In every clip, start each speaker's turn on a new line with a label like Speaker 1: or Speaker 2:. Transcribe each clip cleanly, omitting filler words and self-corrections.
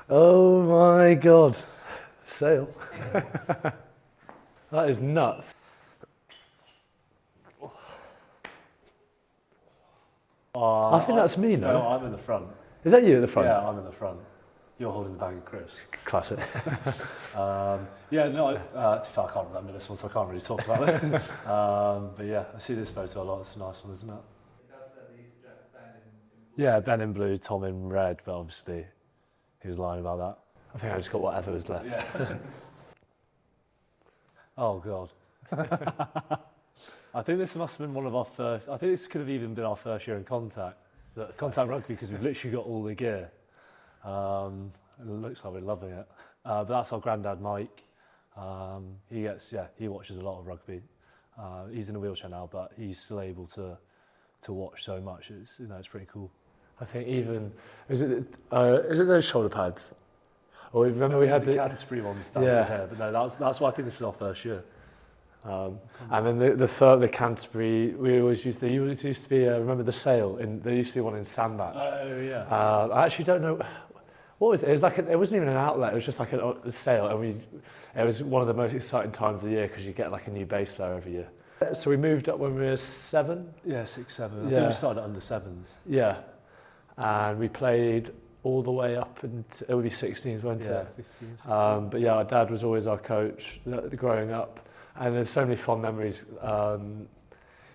Speaker 1: Oh my God. Sale. That is nuts. I think that's me, no?
Speaker 2: No, I'm in the front.
Speaker 1: Is that you at the front?
Speaker 2: Yeah, I'm in the front. You're holding the bag of crisps.
Speaker 1: Classic.
Speaker 2: Yeah, no, to be fair, I can't remember this one, so I can't really talk about it. But yeah, I see this photo a lot. It's a nice one, isn't it? Yeah, Ben in blue, Tom in red, but obviously he was lying about that.
Speaker 1: I think I just got whatever was left.
Speaker 2: Yeah. Oh God. I think this must have been one of our first. I think this could have even been our first year in contact rugby, because we've literally got all the gear. And it looks like we're loving it. But that's our granddad, Mike. He watches a lot of rugby. He's in a wheelchair now, but he's still able to watch so much. It's pretty cool.
Speaker 1: I think even is it those shoulder pads? Or remember we had
Speaker 2: the Canterbury ones down to here, but no, that's why I think this is our first year.
Speaker 1: And then the Canterbury, we always used. There used to be remember the sale there used to be one in Sandbach.
Speaker 2: Oh yeah.
Speaker 1: I actually don't know what was it. It was like it wasn't even an outlet. It was just like a sale, and it was one of the most exciting times of the year because you get like a new base layer every year. So we moved up when we were 7.
Speaker 2: Yeah, 6, 7. I think we started at under 7s.
Speaker 1: Yeah, and we played all the way up until it would be 16s, won't it?
Speaker 2: 15, 16.
Speaker 1: But yeah, our dad was always our coach growing up, and there's so many fond memories.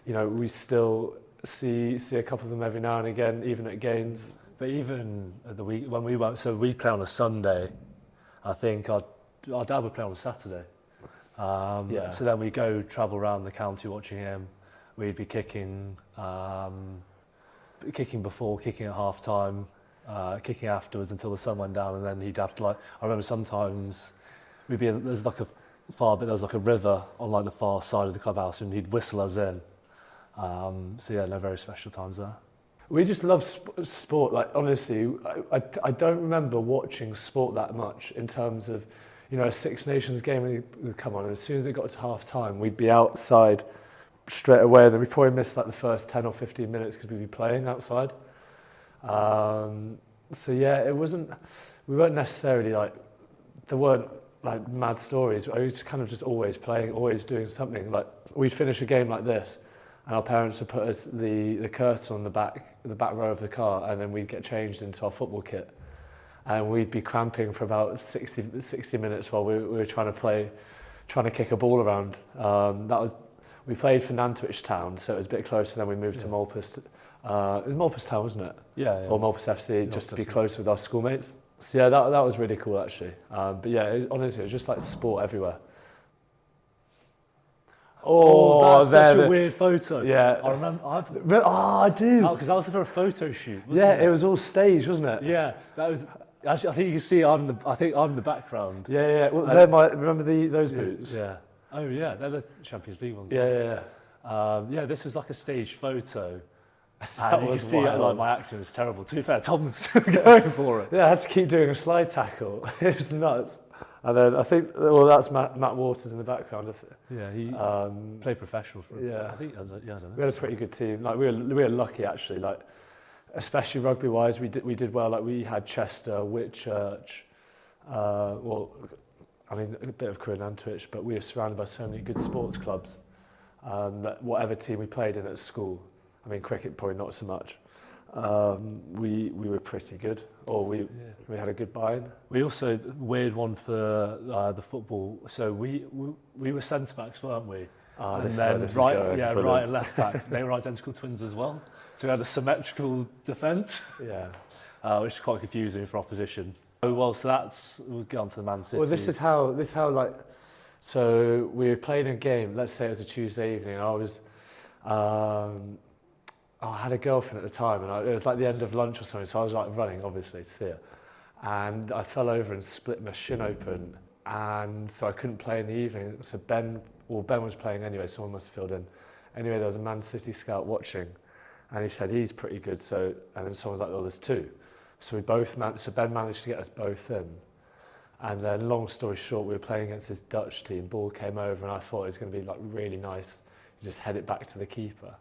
Speaker 1: We still see a couple of them every now and again, even at games.
Speaker 2: But even at the week when we went, so we play on a Sunday. I think our dad would play on a Saturday. So then we go travel around the county watching him. We'd be kicking before, kicking at half time, kicking afterwards until the sun went down, and then he'd have to I remember sometimes there's like a river on like the far side of the clubhouse, and he'd whistle us in. Very special times there.
Speaker 1: We just love sport. Like honestly, I don't remember watching sport that much in terms of, a Six Nations game would come on, and as soon as it got to half time, we'd be outside straight away, and then we probably missed like the first 10 or 15 minutes because we'd be playing outside. We weren't necessarily there weren't like mad stories. I was kind of just always playing, always doing something. Like we'd finish a game like this, and our parents would put us the curtain on the back row of the car, and then we'd get changed into our football kit. And we'd be cramping for about 60 minutes while we were trying to kick a ball around. We played for Nantwich Town, so it was a bit closer. Then we moved to Malpas. It was Malpas Town, wasn't it?
Speaker 2: Yeah.
Speaker 1: Or Malpas FC, just to be close with our schoolmates. So yeah, that was really cool actually. Honestly, it was just like sport everywhere.
Speaker 2: That's such a weird photo.
Speaker 1: Yeah.
Speaker 2: I remember.
Speaker 1: I do.
Speaker 2: Because that was for a photo shoot, wasn't it?
Speaker 1: It was all staged, wasn't it?
Speaker 2: Yeah, that was. Actually, I think you can see I'm in the background.
Speaker 1: Yeah. Well, remember those boots?
Speaker 2: Yeah. Oh yeah, they're the Champions League ones.
Speaker 1: Yeah.
Speaker 2: This is like a staged photo.
Speaker 1: That
Speaker 2: you
Speaker 1: was
Speaker 2: can see
Speaker 1: wild.
Speaker 2: my acting was terrible. To be fair, Tom's going for it.
Speaker 1: Yeah, I had to keep doing a slide tackle. It was nuts. And then I think, that's Matt Waters in the background.
Speaker 2: Yeah, he played professional for him.
Speaker 1: Yeah.
Speaker 2: I think, I don't know.
Speaker 1: We had a pretty good team. Like we were lucky actually. Like especially rugby wise, we did well. Like we had Chester, Whitchurch, a bit of Crewe and Nantwich, but we were surrounded by so many good sports clubs that whatever team we played in at school, cricket probably not so much. We were pretty good, or we had a good buy-in.
Speaker 2: We also, weird one for the football, so we were centre backs, weren't we? And then right and left back, they were identical twins as well. So we had a symmetrical defence.
Speaker 1: Yeah.
Speaker 2: Which is quite confusing for opposition. We'll get on to the Man City.
Speaker 1: Well, this is how so we were playing a game, let's say it was a Tuesday evening, and I had a girlfriend at the time, and it was like the end of lunch or something, so I was like running, obviously, to see her. And I fell over and split my shin open, and so I couldn't play in the evening. So Ben was playing anyway, someone must have filled in. Anyway, there was a Man City scout watching, and he said, he's pretty good, and then someone was like, there's 2. So Ben managed to get us both in. And then, long story short, we were playing against this Dutch team, ball came over, and I thought it was going to be like really nice. You just head it back to the keeper.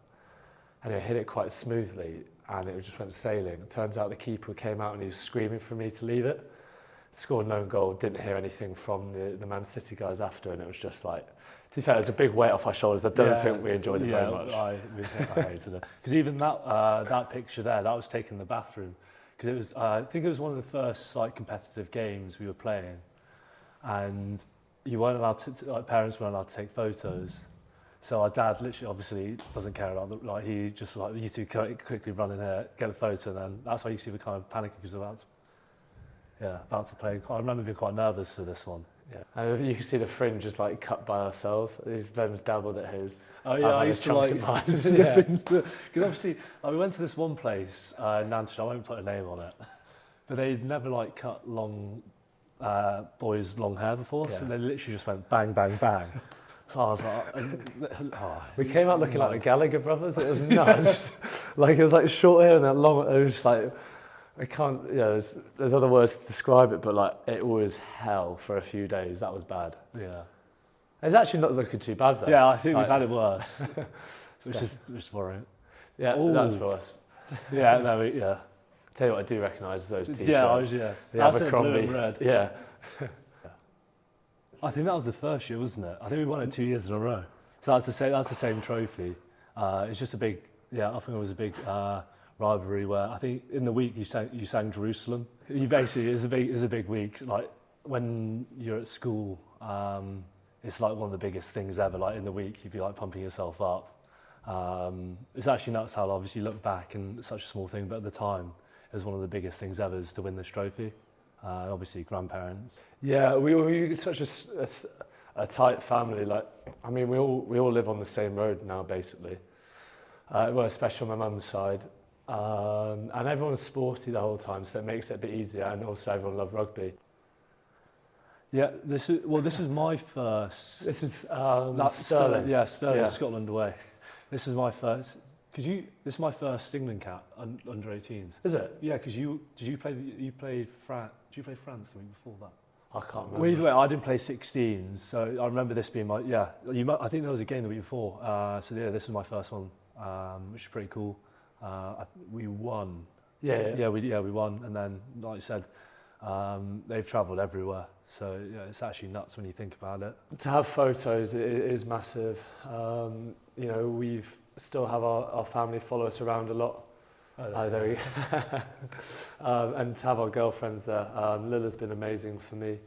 Speaker 1: And he hit it quite smoothly, and it just went sailing. It turns out the keeper came out and he was screaming for me to leave it. Scored no goal, didn't hear anything from the Man City guys after, and it was just like, to be fair, it was a big weight off our shoulders. I don't think we enjoyed it very much.
Speaker 2: I hated it. Because even that picture there, that was taken in the bathroom. Because it was, I think it was one of the first like competitive games we were playing, and you weren't allowed to, like parents weren't allowed to take photos. So our dad literally, obviously, doesn't care about the, like he just like, you two quickly run in here, get a photo, and then that's why you see we kind of panicking because about to play. I remember being quite nervous for this one.
Speaker 1: Yeah, and you can see the fringe just like cut by ourselves. Ben's dabbled at his.
Speaker 2: Oh yeah, I used to like because obviously we went to this one place in Nantes. I won't put a name on it, but they'd never like cut long boys' long hair before, so they literally just went bang, bang, bang. So I was like,
Speaker 1: we came out looking like the Gallagher brothers. It was nuts. Like it was like short hair and that long. It was like. I can't, there's other words to describe it, but like it was hell for a few days. That was bad.
Speaker 2: Yeah.
Speaker 1: It's actually not looking too bad though.
Speaker 2: Yeah, I think we've had it worse, which is worrying.
Speaker 1: Yeah, that's for us.
Speaker 2: Yeah,
Speaker 1: Tell you what, I do recognise those t-shirts.
Speaker 2: The
Speaker 1: That's
Speaker 2: blue and red.
Speaker 1: Yeah.
Speaker 2: I think that was the first year, wasn't it? I think we won it 2 years in a row. So that's the same trophy. It's just a big, I think it was a big rivalry where I think in the week you sang Jerusalem. You basically it's a big week. Like when you're at school, it's like one of the biggest things ever. Like in the week, you'd be like pumping yourself up. It's actually nuts how obviously you look back and it's such a small thing, but at the time it was one of the biggest things ever is to win this trophy. Obviously grandparents. Yeah,
Speaker 1: we were such a tight family. Like I mean, we all live on the same road now basically. Well, especially on my mum's side. And everyone's sporty the whole time, so it makes it a bit easier, and also everyone loved rugby.
Speaker 2: Yeah, this is my first.
Speaker 1: This is
Speaker 2: Stirling.
Speaker 1: Stirling.
Speaker 2: Sterling, Scotland away. This is my first. This is my first England cap under 18s.
Speaker 1: Is it?
Speaker 2: Yeah, because you played France? Did you play France the week before that?
Speaker 1: I can't remember.
Speaker 2: Well, either way, I didn't play 16s, so I remember this being my I think there was a game the week before. So yeah, this was my first one, which is pretty cool. We won. We won, and then like you said, they've travelled everywhere. So it's actually nuts when you think about it.
Speaker 1: To have photos is massive. We've still have our family follow us around a lot. There we go. And to have our girlfriends there. Lila's been amazing for me.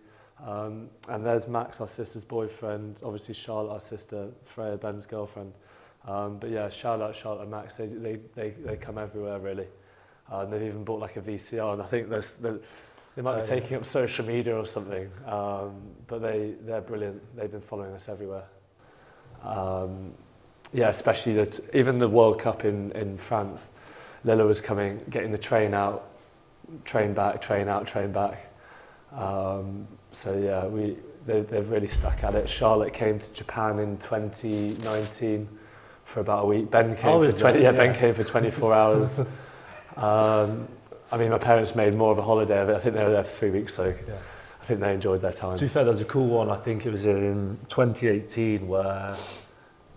Speaker 1: And there's Max, our sister's boyfriend. Obviously Charlotte, our sister. Freya, Ben's girlfriend. But yeah, shout out Charlotte and Max. They come everywhere really. They've even bought like a VCR, and I think they might be taking up social media or something. But they're brilliant. They've been following us everywhere. Especially even the World Cup in France. Lila was coming, getting the train out, train back, train out, train back. They've really stuck at it. Charlotte came to Japan in 2019 for about a week. Ben came Ben came for 24 hours. My parents made more of a holiday of it. I think they were there for 3 weeks, so I think they enjoyed their time.
Speaker 2: To be fair, there was a cool one. I think it was in 2018 where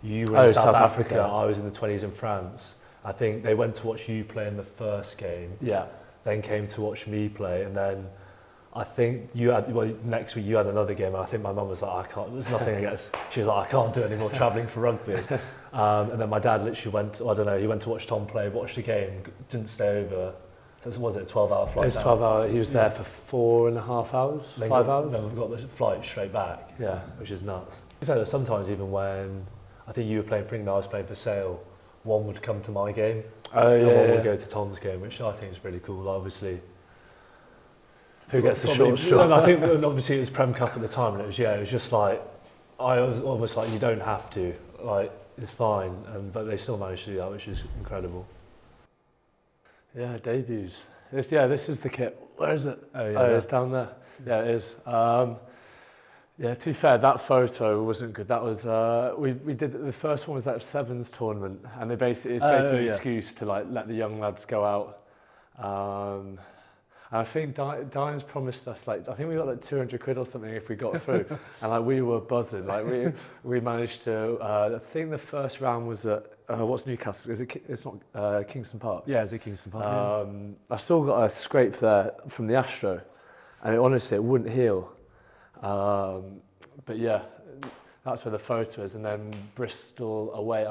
Speaker 2: you were in South Africa. I was in the 20s in France. I think they went to watch you play in the first game.
Speaker 1: Yeah.
Speaker 2: Then came to watch me play, and then I think next week you had another game, and I think my mum was like, I can't, there's nothing against. She was like, I can't do any more travelling for rugby. And then my dad literally went, he went to watch Tom play, watched the game, didn't stay over. So was it a 12-hour flight?
Speaker 1: It was 12 hours. He was there for 4.5 hours, 5 hours.
Speaker 2: Then we've got the flight straight back, which is nuts. In fact, sometimes even when I think you were playing for England, I was playing for Sale, one would come to my game, and one would go to Tom's game, which I think is really cool. Obviously,
Speaker 1: who gets the short straw?
Speaker 2: And I think obviously it was Prem Cup at the time, and it was just like, I was almost like, you don't have to, like it's fine, but they still managed to do that, which is incredible.
Speaker 1: Yeah, debuts. This is the kit. Where is it? It's down there. Yeah, it is. To be fair, that photo wasn't good. That was we did the first one was that Sevens tournament, and it's basically an excuse to like let the young lads go out. And I think Dimes promised us, like, I think we got like 200 quid or something if we got through. And like, we were buzzing. Like, we managed to, I think the first round was at, what's Newcastle? It's not Kingston Park.
Speaker 2: Yeah, is it Kingston Park?
Speaker 1: I still got a scrape there from the Astro. And honestly, it wouldn't heal. But yeah, that's where the photo is. And then Bristol away,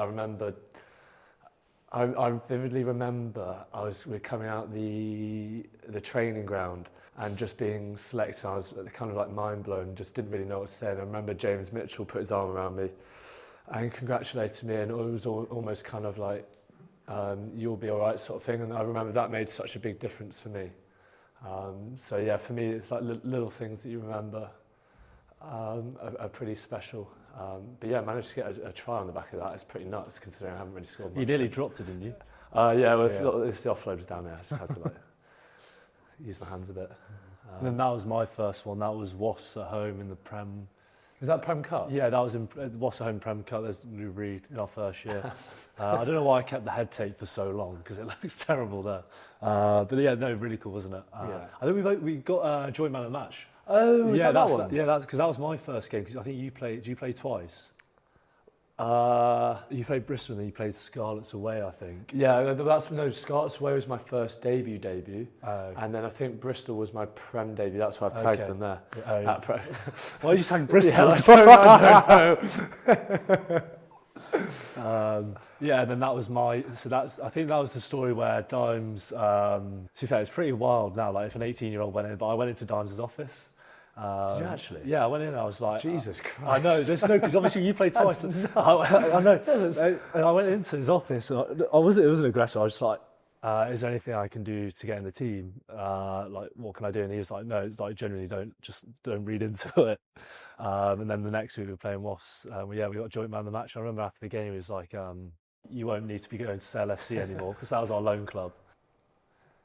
Speaker 1: I vividly remember we were coming out the training ground and just being selected. I was kind of like mind blown, just didn't really know what to say. And I remember James Mitchell put his arm around me and congratulated me, and it was almost kind of like, you'll be all right sort of thing. And I remember that made such a big difference for me. So yeah, for me, it's like little things that you remember are pretty special. But yeah, I managed to get a try on the back of that. It's pretty nuts considering I haven't really scored much.
Speaker 2: You nearly dropped it, didn't you?
Speaker 1: Yeah, well, the offload was down there. I just had to like use my hands a bit.
Speaker 2: And then that was my first one. That was Wasps at home in the Prem.
Speaker 1: Was that Prem Cup?
Speaker 2: Yeah, that was in Wasps at home Prem Cup. There's Lou Reed in our first year. I don't know why I kept the head tape for so long because it looks terrible there. But yeah, no, really cool, wasn't it?
Speaker 1: Yeah.
Speaker 2: I think we got joint man of the match.
Speaker 1: Oh,
Speaker 2: yeah,
Speaker 1: that one?
Speaker 2: Yeah, because that was my first game. Because I think you played. Did you play twice? You played Bristol and then you played Scarlets away, I think.
Speaker 1: Yeah, Scarlets away was my first debut, and then I think Bristol was my Prem debut. That's why I've tagged them there.
Speaker 2: Yeah. Why did you tag Bristol?
Speaker 1: I don't know.
Speaker 2: Yeah, and then that was I think that was the story where Dimes, to be fair, it's pretty wild now, like if an 18-year-old went in, but I went into Dimes' office.
Speaker 1: Did you actually?
Speaker 2: Yeah, I went in and I was like...
Speaker 1: Jesus Christ.
Speaker 2: I know, because obviously you played twice. I know. And I went into his office, and it wasn't aggressive, I was just like, is there anything I can do to get in the team? Like, what can I do? And he was like, no, it's like, generally don't read into it. And then the next week we were playing Wasps. We got joint man of the match. I remember after the game, he was like, you won't need to be going to Sale FC anymore, because that was our loan club.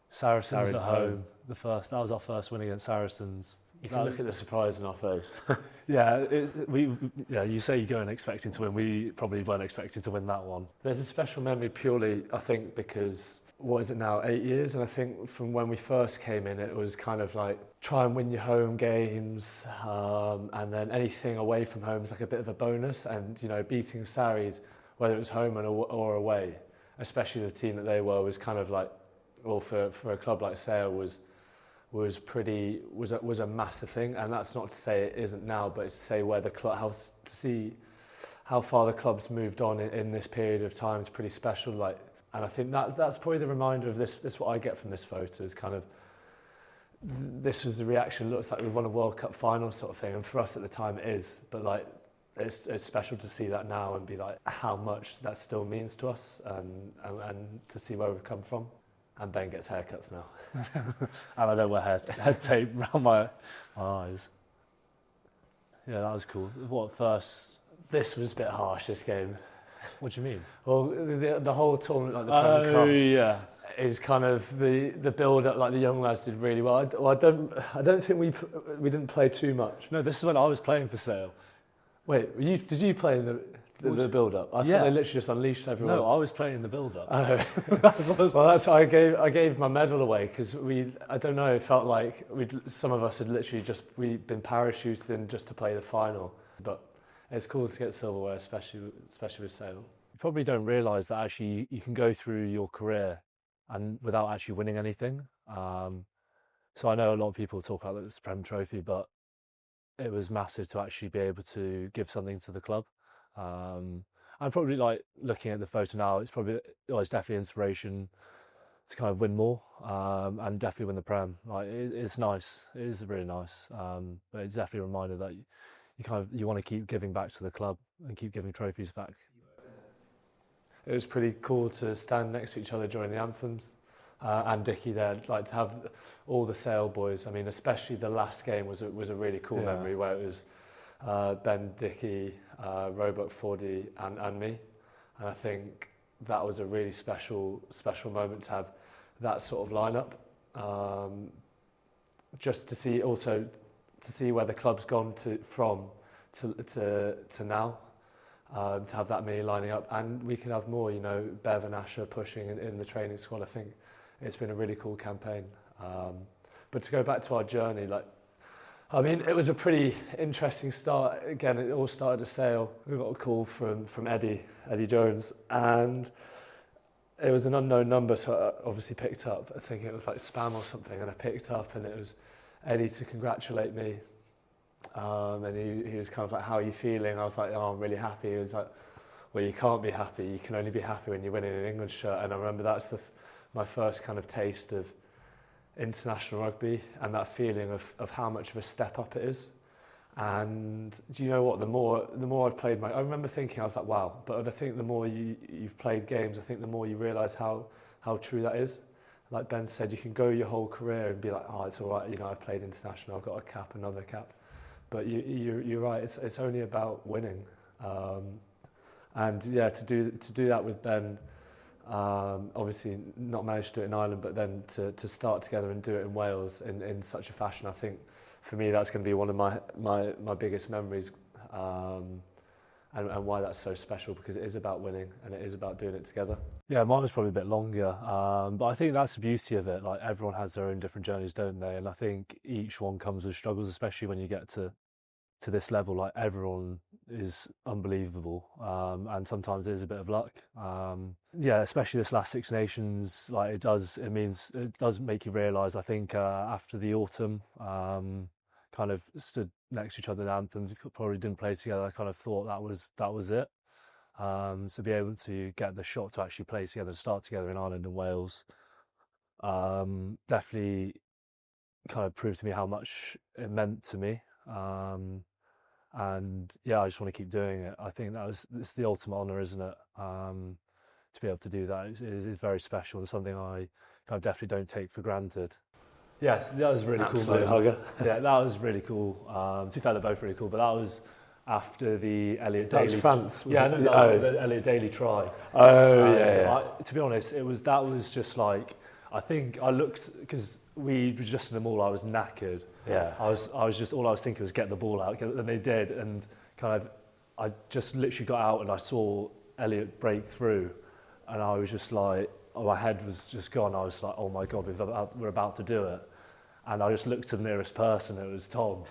Speaker 2: Saracens at home. That was our first win against Saracens.
Speaker 1: You can look at the surprise in our face.
Speaker 2: Yeah, you say you're going expecting to win. We probably weren't expecting to win that one.
Speaker 1: There's a special memory purely, I think, because, what is it now, 8 years? And I think from when we first came in, it was kind of like, try and win your home games, and then anything away from home is like a bit of a bonus. And, you know, beating Sarries, whether it was home or away, especially the team that they were, was kind of like, well, for a club like Sale was a massive thing. And that's not to say it isn't now, but it's to say where to see how far the club's moved on in this period of time is pretty special. Like, and I think that's probably the reminder of this. What I get from this photo is kind of, this was the reaction. It looks like we won a World Cup final sort of thing, and for us at the time it is. But like, it's special to see that now and be like how much that still means to us, and to see where we've come from. And Ben gets haircuts now.
Speaker 2: And I don't wear head tape around my eyes. Yeah, that was cool. What, first?
Speaker 1: This was a bit harsh, this game.
Speaker 2: What do you mean?
Speaker 1: Well, the whole tournament, like the Prem Cup,
Speaker 2: yeah,
Speaker 1: is kind of the build up. Like the young lads did really well. I don't think we didn't play too much.
Speaker 2: No, this is when I was playing for Sale.
Speaker 1: Wait, did you play in the build up? I thought they literally just unleashed everyone.
Speaker 2: No, I was playing in the build up.
Speaker 1: Well, that's why I gave my medal away, because I don't know, it felt like some of us had literally we'd been parachuted in just to play the final. But it's cool to get silverware, especially with Sale.
Speaker 2: You probably don't realise that actually you can go through your career and without actually winning anything. So I know a lot of people talk about this Prem Trophy, but it was massive to actually be able to give something to the club. And probably, like, looking at the photo now, it's definitely inspiration to kind of win more, and definitely win the Prem. Like, it's nice. It is really nice. But it's definitely a reminder that you want to keep giving back to the club and keep giving trophies back.
Speaker 1: It was pretty cool to stand next to each other during the anthems, and Dickie there, like to have all the Sale boys. I mean, especially the last game was a really cool memory, where it was Ben, Dickie, Roebuck, Fordy, and me. And I think that was a really special moment to have that sort of lineup. Just to see where the club's gone from now. To have that many lining up, and we can have more, you know, Bev and Asher pushing in the training squad. I think it's been a really cool campaign. But to go back to our journey, like, I mean, it was a pretty interesting start. Again, it all started at Sale. We got a call from Eddie Jones, and it was an unknown number, so I obviously picked up. I think it was like spam or something, and I picked up, and it was Eddie to congratulate me. And he was kind of like, "How are you feeling?" I was like, "Oh, I'm really happy." He was like, "Well, you can't be happy. You can only be happy when you're winning an England shirt." And I remember that's my first kind of taste of international rugby, and that feeling of how much of a step up it is. And do you know what? The more I've played I remember thinking, I was like, wow. But I think the more you've played games, I think the more you realise how true that is. Like Ben said, you can go your whole career and be like, oh, it's all right. You know, I've played international. I've got a cap, another cap. But you're right. It's only about winning. And yeah, to do that with Ben. Obviously not managed to do it in Ireland, but then to start together and do it in Wales in such a fashion, I think for me that's going to be one of my biggest memories, and why that's so special, because it is about winning and it is about doing it together.
Speaker 2: Yeah, mine was probably a bit longer, but I think that's the beauty of it. Like, everyone has their own different journeys, don't they? And I think each one comes with struggles, especially when you get to this level. Like, everyone is unbelievable, and sometimes it is a bit of luck. Yeah, especially this last Six Nations, like, it does make you realise. I think after the autumn, kind of stood next to each other in anthems, probably didn't play together. I kind of thought that was it. So be able to get the shot to actually play together, start together in Ireland and Wales, definitely kind of proved to me how much it meant to me. And yeah, I just want to keep doing it. I think it's the ultimate honour, isn't it? To be able to do that is very special. It's something I kind of definitely don't take for granted. Yes, that was really
Speaker 1: Absolute
Speaker 2: cool.
Speaker 1: hugger.
Speaker 2: Yeah, that was really cool. To be fair, they're both really cool, but that was after the Elliot
Speaker 1: That
Speaker 2: Daly.
Speaker 1: was France.
Speaker 2: Yeah, no, that was the Elliot Daly try.
Speaker 1: Oh yeah.
Speaker 2: To be honest, that was just like, I think I looked, because we were just in the mall. I was knackered.
Speaker 1: Yeah.
Speaker 2: I was just, all I was thinking was get the ball out, and they did, and kind of I just literally got out and I saw Elliot break through, and I was just like, my head was just gone. I was like, oh my God, we're about to do it. And I just looked to the nearest person. It was Tom.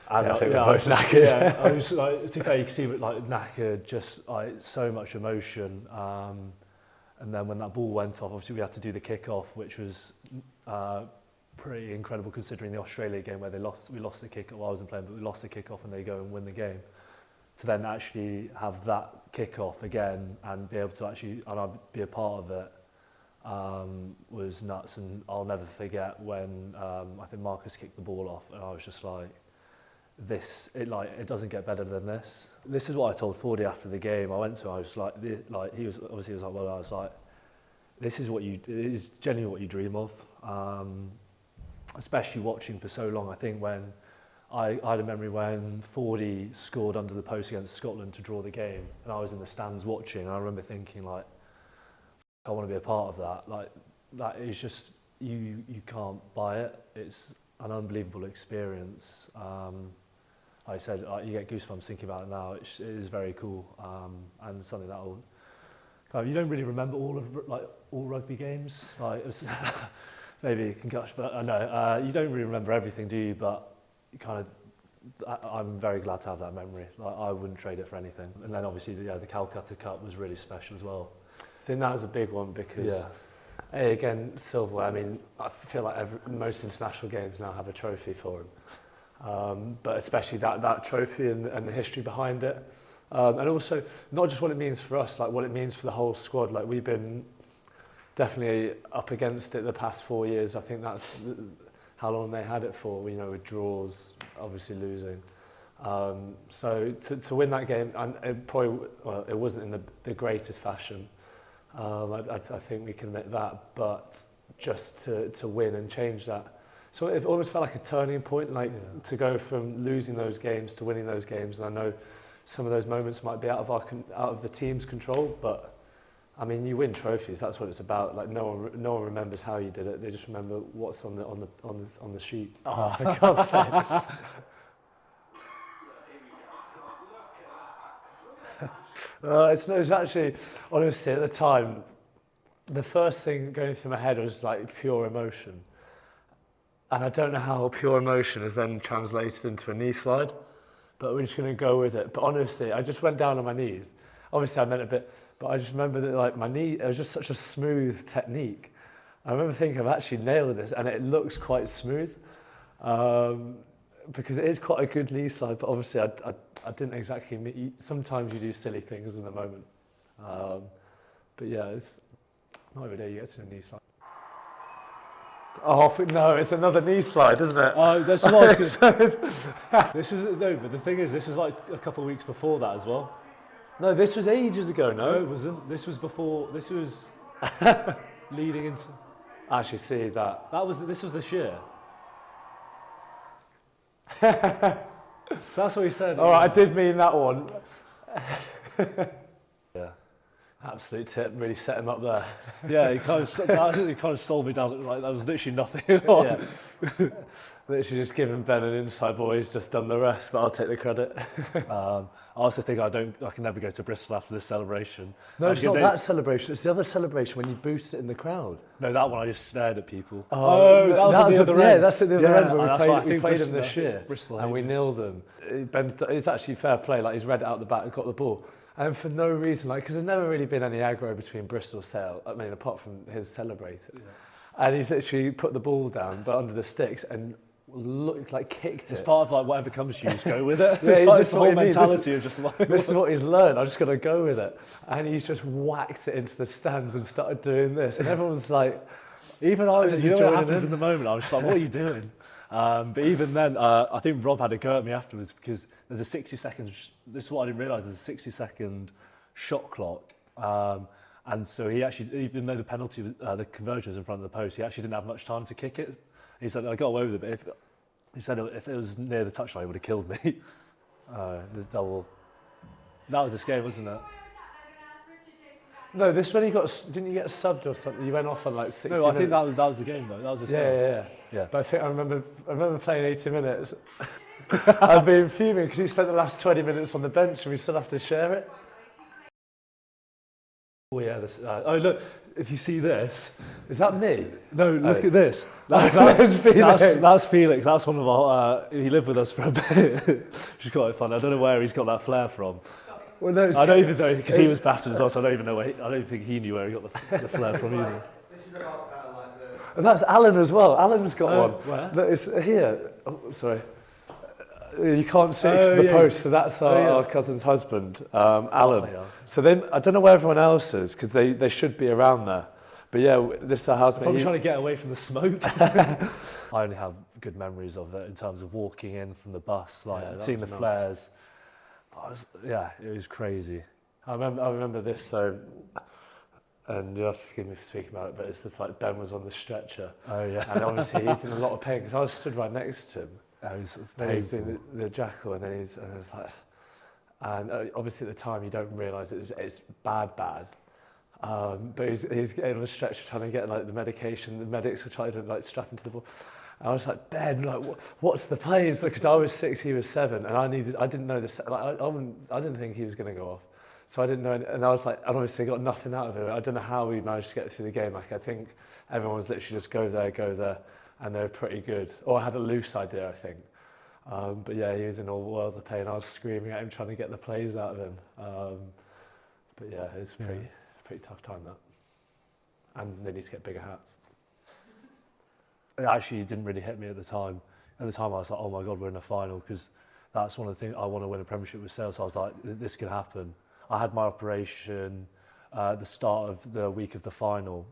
Speaker 2: And
Speaker 1: I think we're both knackered.
Speaker 2: Yeah, I was like, to be fair, you can see it, like, knackered, just like so much emotion. And then when that ball went off, obviously we had to do the kick-off, which was pretty incredible considering the Australia game where we lost the kick-off. Well, I wasn't playing, but we lost the kick-off and they go and win the game. To then actually have that kick-off again and be able to actually, and I'd be a part of it, was nuts. And I'll never forget when I think Marcus kicked the ball off, and I was just like, it doesn't get better than this. This is what I told Fordy after the game. I went to him, I was like, he was like, well, I was like, it is genuinely what you dream of. Especially watching for so long. I think when I had a memory when Fordy scored under the post against Scotland to draw the game, and I was in the stands watching, and I remember thinking, like, I want to be a part of that. Like, that is just, you can't buy it. It's an unbelievable experience. Like I said, you get goosebumps thinking about it now. It is very cool, and something that you don't really remember all rugby games. Like, maybe you can gush, but I know you don't really remember everything, do you? But I'm very glad to have that memory. Like, I wouldn't trade it for anything. And then obviously, the Calcutta Cup was really special as well.
Speaker 1: I think that was a big one because, again, silverware. I mean, I feel like most international games now have a trophy for them, but especially that trophy and the history behind it, and also not just what it means for us, like what it means for the whole squad. Like, we've been definitely up against it the past 4 years. I think that's how long they had it for. You know, with draws, obviously losing. So to win that game, and it wasn't in the greatest fashion. I think we can admit that, but just to win and change that. So it almost felt like a turning point, to go from losing those games to winning those games. And I know some of those moments might be out of the team's control, but I mean, you win trophies. That's what it's about. Like, no one remembers how you did it. They just remember what's on the sheet. Oh, for God's sake! It's actually, honestly, at the time, the first thing going through my head was like pure emotion. And I don't know how pure emotion is then translated into a knee slide, but we're just going to go with it. But honestly, I just went down on my knees. Obviously, I meant a bit, but I just remember that like my knee, it was just such a smooth technique. I remember thinking I've actually nailed this, and it looks quite smooth because it is quite a good knee slide. But obviously, I didn't exactly meet. Sometimes you do silly things in the moment, but yeah, it's not every day you get to a knee slide. Oh no, it's another knee slide, isn't it?
Speaker 2: Oh, that's what I was going to This is, no, but the thing is, this is like a couple of weeks before that as well.
Speaker 1: No, this was ages ago, no?
Speaker 2: No, it wasn't. This was before, this was leading into...
Speaker 1: Actually, see that.
Speaker 2: This was this year. That's what he said.
Speaker 1: All right, I did mean that one.
Speaker 2: Yeah.
Speaker 1: Absolute tip, really set him up there.
Speaker 2: Yeah, he kind of sold me down, like, that was literally nothing.
Speaker 1: Yeah. Literally just giving Ben an inside ball, he's just done the rest, but I'll take the credit.
Speaker 2: I also think I can never go to Bristol after this celebration.
Speaker 1: No, it's not that celebration, it's the other celebration when you boost it in the crowd.
Speaker 2: No, that one I just stared at people.
Speaker 1: Oh,
Speaker 2: that was at the other end.
Speaker 1: Yeah, that's at the other end where we played
Speaker 2: Bristol,
Speaker 1: them this year
Speaker 2: Bristol,
Speaker 1: and we nilled them. It's actually fair play, like he's read it out the back, got the ball. And for no reason, like, because there's never really been any aggro between Bristol Sale, I mean, apart from his celebrating. Yeah. And he's literally put the ball down, but under the sticks, and looked like kicked it.
Speaker 2: It's part of like whatever comes to you, just go with it.
Speaker 1: Yeah,
Speaker 2: It's the whole mentality of just like...
Speaker 1: This is what he's learned, I'm just going to go with it. And he's just whacked it into the stands and started doing this. And everyone's like...
Speaker 2: Even I, you know what happens in the moment, I was just like, what are you doing? But even then, I think Rob had a go at me afterwards because there's a 60-second, this is what I didn't realise, there's a 60-second shot clock. And so he actually, even though the penalty, the conversion was in front of the post, he actually didn't have much time to kick it. He said, I got away with it, but he said if it was near the touchline, it would have killed me. The double. That was this game, wasn't it?
Speaker 1: No, this when he got, didn't you get subbed or something? You went off on like 60 minutes.
Speaker 2: No, I think that was the game though. That was the game.
Speaker 1: Yeah. But I think I remember playing 80 minutes. I've been fuming because he spent the last 20 minutes on the bench and we still have to share it.
Speaker 2: Oh yeah, oh look, if you see this.
Speaker 1: Is that me?
Speaker 2: No, look at this. That's Felix. That's one of our, he lived with us for a bit. Which is quite fun. I don't know where he's got that flair from.
Speaker 1: Well, no,
Speaker 2: I don't even know, because he was battered as well, so I don't even know where I don't think he knew where he got the flair from either.
Speaker 3: This is about kind of like the...
Speaker 1: And that's Alan as well. Alan's got one.
Speaker 2: Where?
Speaker 1: Look, it's here. Oh, sorry. You can't see it 'cause of the post, so that's our cousin's husband, Alan.
Speaker 2: Yeah.
Speaker 1: So I don't know where everyone else is, because they should be around there. But yeah, this is our housemate.
Speaker 2: Probably trying to get away from the smoke. I only have good memories of it in terms of walking in from the bus, like seeing the flares. It was crazy.
Speaker 1: I remember this, so, and you'll have to forgive me for speaking about it, but it's just like Ben was on the stretcher.
Speaker 2: Oh yeah.
Speaker 1: And obviously he's in a lot of pain, because I was stood right next to him.
Speaker 2: He's sort of
Speaker 1: Then he's doing the jackal, and then and I was like, and obviously at the time you don't realise it's bad. But he's getting on a stretcher trying to get like the medication. The medics were trying to like strap him to the ball. And I was like, Ben, like what's the plays? Because I was 6, he was 7, and I didn't know this. Like I didn't think he was going to go off, so I didn't know. And I was like, and obviously got nothing out of it. I don't know how we managed to get through the game. Like I think everyone was literally just go there. And they were pretty good. Or I had a loose idea, I think. But yeah, he was in all worlds of pain. I was screaming at him, trying to get the plays out of him. But yeah, it's pretty tough time, that. And they need to get bigger hats.
Speaker 2: It actually didn't really hit me at the time. At the time I was like, oh my God, we're in a final, because that's one of the things, I want to win a premiership with Sale. So I was like, this could happen. I had my operation at the start of the week of the final.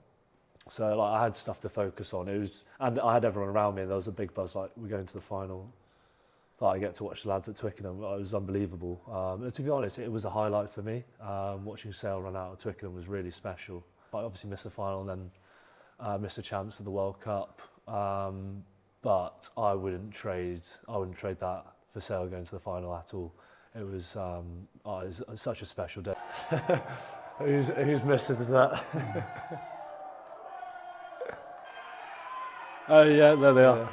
Speaker 2: So like I had stuff to focus on. And I had everyone around me, and there was a big buzz like, we're going to the final. Like I get to watch the lads at Twickenham. It was unbelievable. And to be honest, it was a highlight for me. Watching Sale run out at Twickenham was really special. I obviously missed the final and then missed a chance at the World Cup. But I wouldn't trade that for Sale going to the final at all. It was such a special day.
Speaker 1: Whose misses is that?
Speaker 2: Oh yeah, there they are.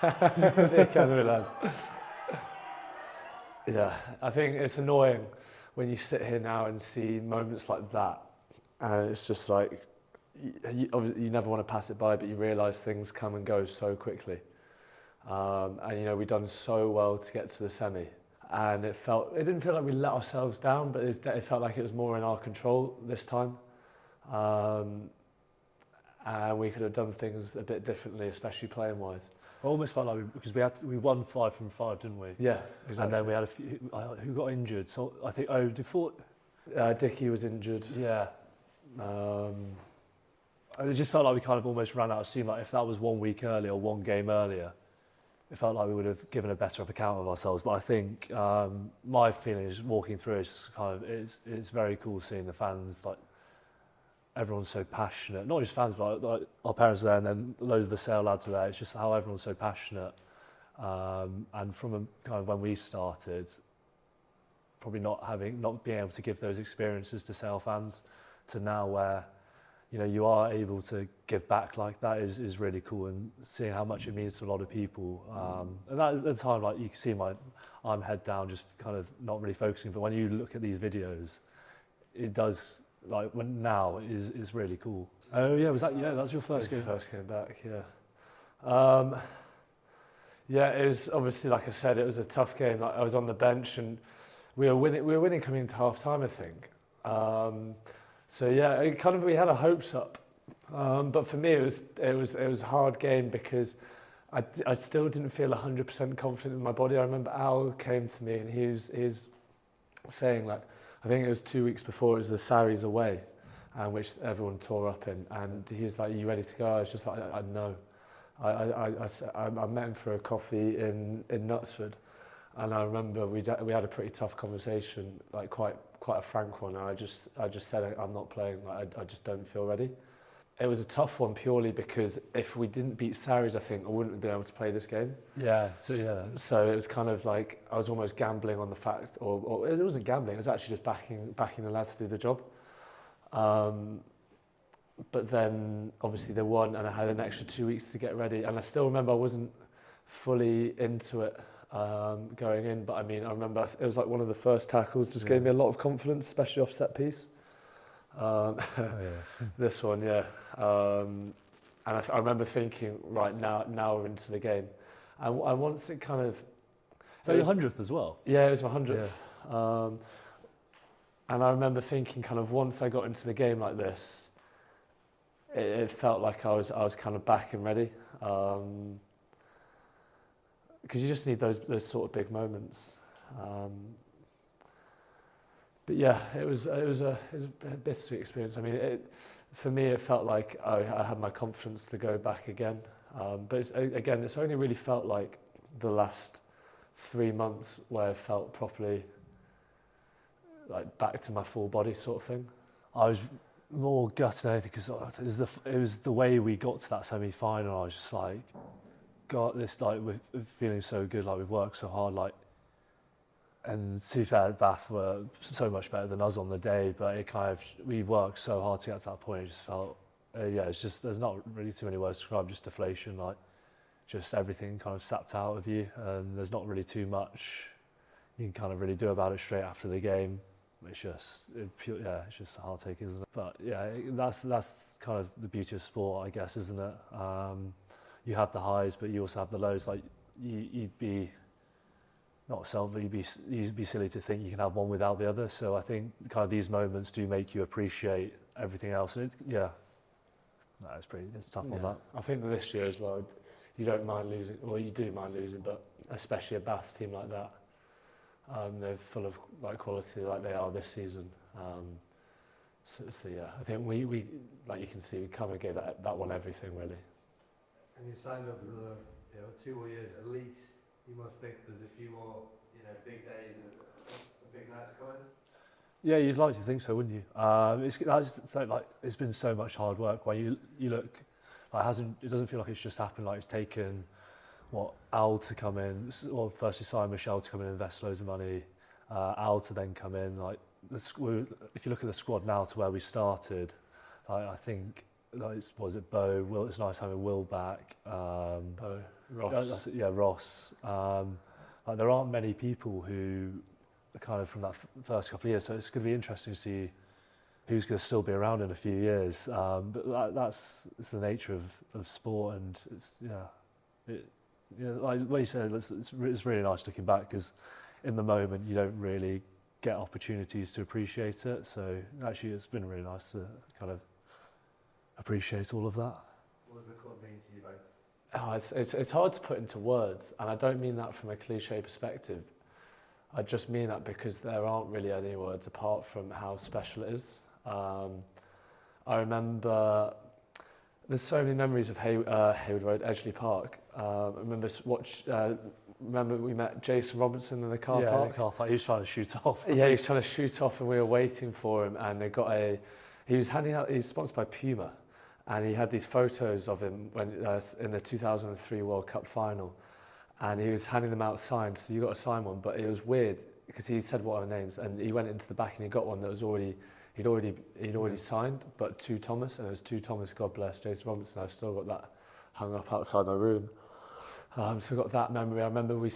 Speaker 1: The academy lads. Yeah, I think it's annoying when you sit here now and see moments like that, and it's just like you never want to pass it by, but you realise things come and go so quickly. And you know, we'd done so well to get to the semi, and it didn't feel like we let ourselves down, but it felt like it was more in our control this time. And we could have done things a bit differently, especially playing wise.
Speaker 2: I almost felt like because we won 5 from 5, didn't we?
Speaker 1: Yeah, exactly.
Speaker 2: And then we had a few who got injured. So I think
Speaker 1: Dickie was injured.
Speaker 2: Yeah. It just felt like we kind of almost ran out of steam. Like if that was 1 week earlier or one game earlier, it felt like we would have given a better of account of ourselves. But I think my feeling is walking through is kind of it's very cool seeing the fans, like everyone's so passionate. Not just fans, but like our parents were there, and then loads of the Sale lads were there. It's just how everyone's so passionate. And from kind of when we started, probably not being able to give those experiences to Sale fans, to now where, you know, you are able to give back like that is really cool, and seeing how much it means to a lot of people. And that, at the time, like you can see I'm head down, just kind of not really focusing. But when you look at these videos, it does, like when now is really cool. Oh yeah, that was your first game?
Speaker 1: First game back, yeah. Yeah, it was obviously, like I said, it was a tough game. Like I was on the bench and we were winning coming into half time, I think. So yeah, we had our hopes up. But for me, it was a hard game because I still didn't feel 100% confident in my body. I remember Al came to me and he was saying, like, I think it was 2 weeks before, it was the Sarries away, which everyone tore up in, and he was like, "Are you ready to go?" I was just like, "I know." I met him for a coffee in Knutsford, and I remember we had a pretty tough conversation, like quite a frank one. And I just said, "I'm not playing. Like, I just don't feel ready." It was a tough one purely because if we didn't beat Sarries, I think I wouldn't have been able to play this game.
Speaker 2: Yeah.
Speaker 1: So it was kind of like I was almost gambling on the fact, or it wasn't gambling. It was actually just backing the lads to do the job. But then obviously they won, and I had an extra 2 weeks to get ready. And I still remember I wasn't fully into it going in. But I mean, I remember it was like one of the first tackles just gave me a lot of confidence, especially off set piece. This one, yeah. And I remember thinking, right, now we're into the game. And once it kind of...
Speaker 2: So your 100th as well?
Speaker 1: Yeah, it was my 100th.
Speaker 2: Yeah.
Speaker 1: And I remember thinking kind of once I got into the game like this, it felt like I was kind of back and ready. Because you just need those sort of big moments. But yeah, it was a bittersweet experience. I mean, for me, it felt like I had my confidence to go back again. But it's only really felt like the last 3 months where I felt properly like back to my full body sort of thing.
Speaker 2: I was more gutted than anything because it was the way we got to that semi-final. I was just like, God, this, like, we're feeling so good, like we've worked so hard, like. And to be fair, Bath were so much better than us on the day, but we worked so hard to get to that point. It just felt, it's just, there's not really too many words to describe, just deflation, like just everything kind of sapped out of you, and there's not really too much you can kind of really do about it straight after the game. It's just, it's just a hard take, isn't it? But yeah, that's kind of the beauty of sport, I guess, isn't it? You have the highs, but you also have the lows. Like you'd be not selfish, you'd be silly to think you can have one without the other. So I think kind of these moments do make you appreciate everything else. And it's tough on that.
Speaker 1: I think that this year as well, you don't mind losing, well, you do mind losing, but especially a Bath team like that. They're full of like quality like they are this season. So yeah, I think we like you can see, we kind of gave that one everything really.
Speaker 3: And you signed up for 2 more years at least. You must think there's a few more big days and big nights coming.
Speaker 2: Yeah, you'd like to think so, wouldn't you? It's been so much hard work. Where you look, it doesn't feel like it's just happened. Like it's taken Al to come in, or firstly sign Michelle to come in and invest loads of money, Al to then come in. Like if you look at the squad now to where we started, I think was it Bo? Will, it's nice having Will back.
Speaker 1: Bo, Ross.
Speaker 2: Ross. Like there aren't many people who are kind of from that first couple of years, so it's going to be interesting to see who's going to still be around in a few years. But that's it's the nature of sport, and it's like what you said, it's really nice looking back, because in the moment you don't really get opportunities to appreciate it. So actually, it's been really nice to kind of appreciate all of that.
Speaker 3: What does the club mean to you both?
Speaker 1: It's hard to put into words, and I don't mean that from a cliche perspective. I just mean that because there aren't really any words apart from how special it is. I remember there's so many memories of Hayward Road, Edgeley Park. I remember we met Jason Robinson in the car park.
Speaker 2: Yeah, the car park. He was trying to shoot off.
Speaker 1: Yeah, he was trying to shoot off, and we were waiting for him. And he was handing out. He's sponsored by Puma, and he had these photos of him when in the 2003 World Cup final, and he was handing them out signed. So you got to sign one, but it was weird because he said what are our names, and he went into the back and he got one that was he'd already signed, but to Thomas, and it was to Thomas. God bless Jason Robinson. I've still got that hung up outside my room. So I got that memory. I remember we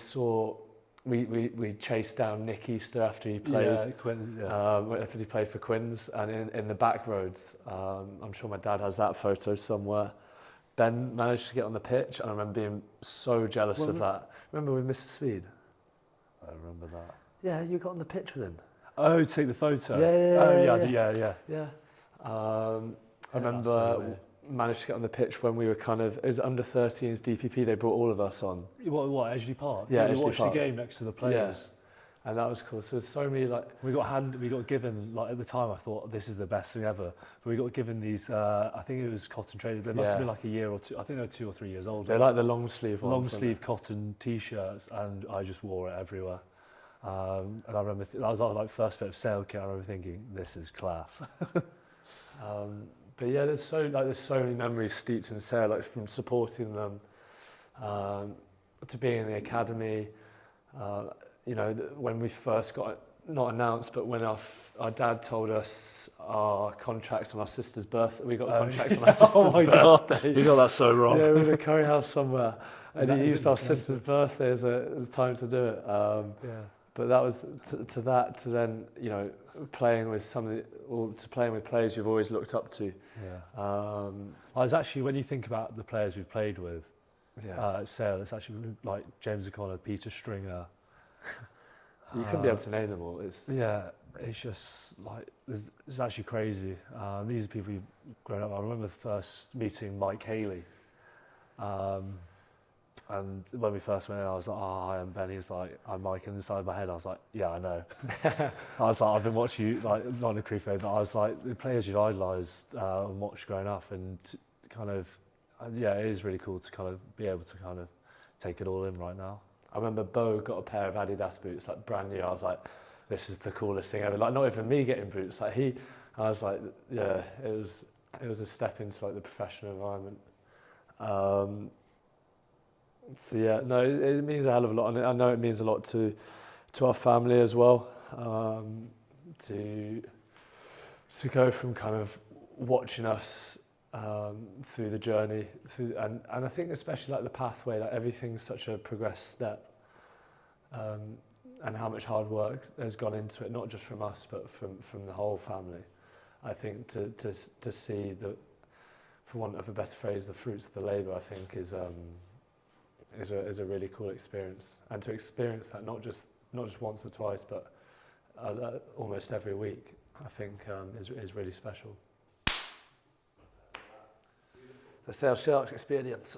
Speaker 1: chased down Nick Easter after he played. After he played for Quins, and in the back roads. I'm sure my dad has that photo somewhere. Ben managed to get on the pitch, and I remember being so jealous of that. Remember with Mr. Speed?
Speaker 2: I remember that.
Speaker 1: Yeah, you got on the pitch with him.
Speaker 2: Oh, take the photo.
Speaker 1: Yeah. I remember managed to get on the pitch when we were it was under 13s DPP. They brought all of us on.
Speaker 2: What Edgeley Park?
Speaker 1: Yeah,
Speaker 2: we
Speaker 1: Edgeley
Speaker 2: watched
Speaker 1: Park.
Speaker 2: the game next to the players.
Speaker 1: Yeah. And that was cool. So there's so many
Speaker 2: we got given, like, at the time I thought this is the best thing ever, but we got given these I think it was cotton traded. They must have been like a year or two. I think they were 2 or 3 years old.
Speaker 1: They're like the long sleeve ones.
Speaker 2: Long sleeve cotton t-shirts, and I just wore it everywhere. And I remember that was our first bit of sale kit. I remember thinking, this is class.
Speaker 1: But yeah, there's so many memories steeped in Sale, like from supporting them to being in the academy. When we first got not announced, but when our dad told us our contracts on our sister's birthday, we got contracts on our sister's birthday.
Speaker 2: You got that so wrong.
Speaker 1: Yeah, we were in a curry house somewhere, and he used our sister's birthday as a time to do it. But that was to then playing with playing with players you've always looked up to.
Speaker 2: I was actually, when you think about the players we've played with at Sale, it's actually like James O'Connor, Peter Stringer.
Speaker 1: You couldn't be able to name them all. It's
Speaker 2: just like it's actually crazy. These are people you've grown up. I remember first meeting Mike Haley. And when we first went in, I was like, hi, I'm Ben. He was like, I'm Mike. And inside my head, I was like, yeah, I know. I was like, I've been watching you, like, not in a crew phase, but I was like, the players you've idolised and watched growing up, and it is really cool to kind of be able to kind of take it all in right now.
Speaker 1: I remember Bo got a pair of Adidas boots, like brand new. I was like, this is the coolest thing ever. Like, not even me getting boots. Like I was like, yeah, it was a step into like the professional environment. So yeah, no, it means a hell of a lot, and I know it means a lot to our family as well. To go from kind of watching us through the journey, and I think especially like the pathway, like everything's such a progressed step, and how much hard work has gone into it, not just from us, but from the whole family. I think to see the, for want of a better phrase, the fruits of the labour, I think is a really cool experience, and to experience that not just once or twice, but almost every week, I think is really special. The Sale Sharks experience.